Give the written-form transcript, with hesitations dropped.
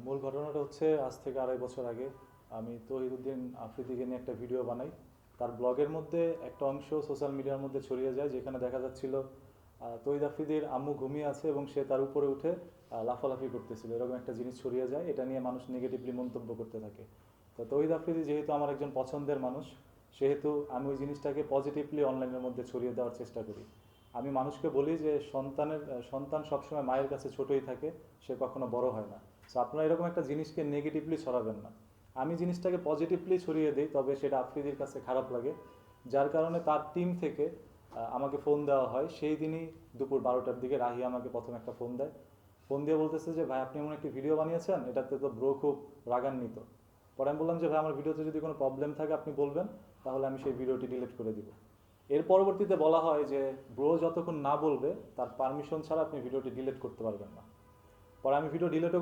মূল ঘটনাটা হচ্ছে আজ থেকে 2.5 বছর আগে আমি তহিদুদ্দিন আফ্রিদিকে নিয়ে একটা ভিডিও বানাই। তার ব্লগের মধ্যে একটা অংশ সোশ্যাল মিডিয়ার মধ্যে ছড়িয়ে যায়, যেখানে দেখা যাচ্ছিল তহিদ আফ্রিদির আম্মু ঘুমিয়ে আছে এবং সে তার উপরে উঠে লাফালাফি করতেছিল, এরকম একটা জিনিস ছড়িয়ে যায়। এটা নিয়ে মানুষ নেগেটিভলি মন্তব্য করতে থাকে। তো তহিদ আফ্রিদি যেহেতু আমার একজন পছন্দের মানুষ, সেহেতু আমি ওই জিনিসটাকে পজিটিভলি অনলাইনের মধ্যে ছড়িয়ে দেওয়ার চেষ্টা করি। আমি মানুষকে বলি যে সন্তান সবসময় মায়ের কাছে ছোটই থাকে, সে কখনো বড় হয় না। সো আপনারা এরকম একটা জিনিসকে নেগেটিভলি ছড়াবেন না। আমি জিনিসটাকে পজিটিভলি ছড়িয়ে দিই, তবে সেটা আফ্রিদির কাছে খারাপ লাগে, যার কারণে তার টিম থেকে আমাকে ফোন দেওয়া হয়। সেই দিনই দুপুর 12টার দিকে রাহি আমাকে প্রথম একটা ফোন দেয়। ফোন দিয়ে বলতেছে যে ভাই, আপনি এমন একটি ভিডিও বানিয়েছেন, এটাতে তো ব্রো খুব রাগান্বিত। পরে আমি বললাম যে ভাই, আমার ভিডিওতে যদি কোনো প্রবলেম থাকে আপনি বলবেন, তাহলে আমি সেই ভিডিওটি ডিলিট করে দিব। এর পরবর্তীতে বলা হয় যে ব্রো যতক্ষণ না বলবে তার পারমিশন ছাড়া আপনি ভিডিওটি ডিলিট করতে পারবেন না। পরে আমি ভিডিও ডিলিটও